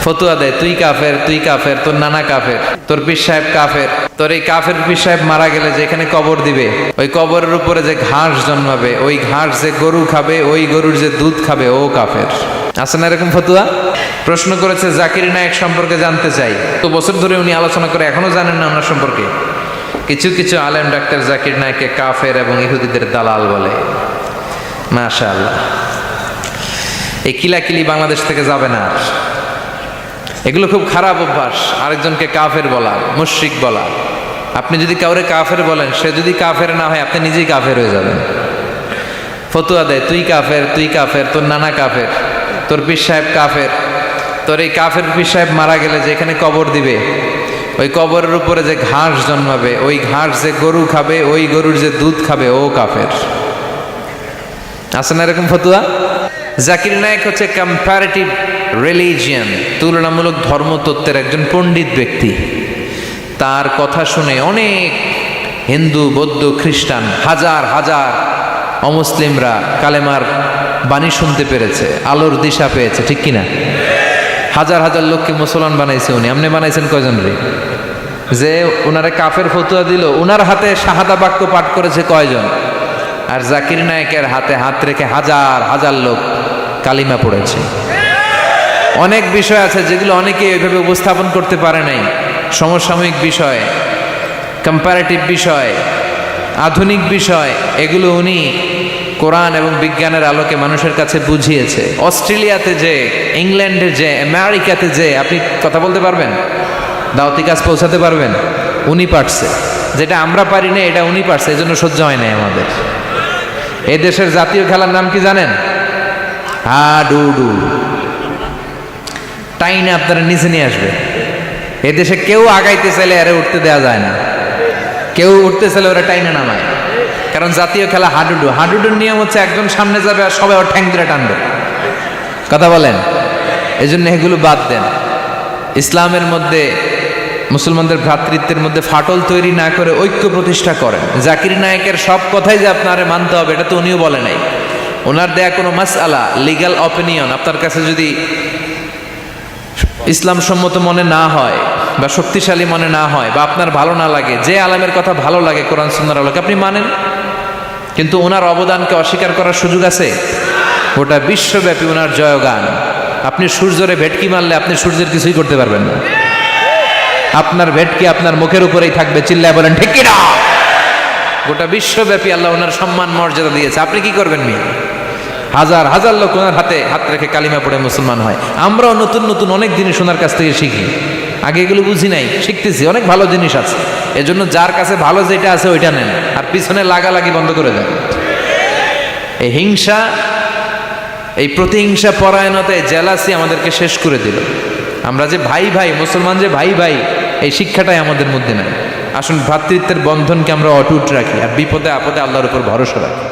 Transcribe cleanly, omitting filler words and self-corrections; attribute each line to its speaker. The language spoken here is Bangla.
Speaker 1: ফতুয়া দেয়, তুই কাফের, তুই কাফের, তোর নানা কাফের, তোর পীর সাহেব কাফের, তোর এই কাফের পীর সাহেব মারা গেলে যেখানে কবর দিবে ওই কবরের উপরে যে ঘাস জন্মাবে ওই ঘাস যে গরু খাবে ওই গরুর যে দুধ খাবে ও কাফের। আছে না এরকম ফতুয়া? প্রশ্ন করেছে জাকির নায়েক সম্পর্কে জানতে চাই। তো বছর ধরে উনি আলোচনা করে এখনো জানেন না ওনার সম্পর্কে। কিছু কিছু আলেম ডাক্তার জাকির নায়েককে কাফের এবং ইহুদিদের দালাল বলে। মাশাআল্লাহ, এই কিলাকিলি বাংলাদেশ থেকে যাবে না আর। এগুলো খুব খারাপ অভ্যাস, আরেকজনকে কাফের বলা, মুশরিক বলা। আপনি যদি কাউরে কাফের বলেন, সে যদি কাফের না হয় আপনি নিজেই কাফের হয়ে যাবেন। ফতুয়া দেয়, তুই কাফের, তুই কাফের, তোর নানা কাফের, তোর পীর সাহেব কাফের, তোর এই কাফের পীর সাহেব মারা গেলে যেখানে কবর দিবে ওই কবরের উপরে যে ঘাস জন্মাবে ওই ঘাস যে গরু খাবে ওই গরুর যে দুধ খাবে ও কাফের। আছে না এরকম ফতুয়া? জাকির নায়েক হচ্ছে কম্পারেটিভ রিলিজিয়ান, তুলনামূলক ধর্মতত্ত্বের একজন পণ্ডিত ব্যক্তি। তার কথা শুনে অনেক হিন্দু, বৌদ্ধ, খ্রিস্টান, হাজার হাজার অমুসলিমরা কালেমার বাণী শুনতে পেরেছে, আলোর দিশা পেয়েছে, ঠিক কিনা? হাজার হাজার লোককে মুসলমান বানাইছে উনি। আপনি বানাইছেন কয়জন রে? যে ওনারা কাফের ফতুয়া দিল, ওনার হাতে শাহাদা বাক্য পাঠ করেছে কয়জন? আর জাকির নায়েকের হাতে হাত রেখে হাজার হাজার লোক কালিমা পড়েছে। অনেক বিষয় আছে যেগুলো অনেকে এইভাবে উপস্থাপন করতে পারে নাই। সমসাময়িক বিষয়, কম্পারেটিভ বিষয়, আধুনিক বিষয়, এগুলো উনি কোরআন এবং বিজ্ঞানের আলোকে মানুষের কাছে বুঝিয়েছে। অস্ট্রেলিয়াতে যে, ইংল্যান্ডে যে, আমেরিকাতে যে আপনি কথা বলতে পারবেন, দাওয়াতি কাজ পৌঁছাতে পারবেন, উনি পারছে। যেটা আমরা পারি না এটা উনি পারছে, এই জন্য সহ্য হয় নাই আমাদের। এই দেশের জাতীয় খেলার নাম কি জানেন? হাডুডু। টাইনে আপনারা নিচে নিয়ে আসবে। এ দেশে কেউ আগাইতে চাইলে আরে উঠতে দেওয়া যায় না, কেউ উঠতে চাইলে ওরা টাইনে নামায়। কারণ জাতীয় খেলা হাডুডু। হাডুডুর নিয়ম হচ্ছে একজন সামনে যাবে আর সবাই ওর ঠ্যাং ধরে টানবে। কথা বলেন? এই জন্য এগুলো বাদ দেন। ইসলামের মধ্যে মুসলমানদের ভ্রাতৃত্বের মধ্যে ফাটল তৈরি না করে ঐক্য প্রতিষ্ঠা করেন। জাকির নায়েকের সব কথাই যে আপনারে মানতে হবে এটা তো উনিও বলে নাই। ওনার দেয়া কোনো মাসআলা, লিগ্যাল অপিনিয়ন আপনার কাছে যদি ইসলাম সম্মত মনে না হয় বা শক্তিশালী মনে না হয় বা আপনার ভালো না লাগে, যে আলেমের কথা ভালো লাগে কোরআন সুন্নাহর আলোকে আপনি মানেন। কিন্তু ওনার অবদানকে অস্বীকার করার সুযোগ আছে? গোটা বিশ্বব্যাপী ওনার জয়গান। আপনি সূর্যরে ভেটকি মারলে আপনি সূর্যের কিছুই করতে পারবেন না। আপনার ভেটকি আপনার মুখের উপরেই থাকবে। চিল্লায় বলেন ঠিক কিনা? গোটা বিশ্বব্যাপী আল্লাহ ওনার সম্মান মর্যাদা দিয়েছে, আপনি কি করবেন মিয়া? হাজার হাজার লোক ওনার হাতে হাত রেখে কালিমা পড়ে মুসলমান হয়। আমরাও নতুন নতুন অনেক জিনিস ওনার কাছ থেকে শিখি। আগে এগুলো বুঝি নাই, শিখতেছি। অনেক ভালো জিনিস আছে। এজন্য যার কাছে ভালো যেটা আছে ওইটা নেন, আর পিছনে লাগালাগি বন্ধ করে দেন। এই হিংসা, এই প্রতিহিংসা পরায়ণতায় জেলাসি আমাদেরকে শেষ করে দিল। আমরা যে ভাই ভাই, মুসলমান যে ভাই ভাই, এই শিক্ষাটাই আমাদের মধ্যে নাই। আসুন ভ্রাতৃত্বের বন্ধনকে আমরা অটুট রাখি আর বিপদে আপদে আল্লাহর উপর ভরসা রাখি।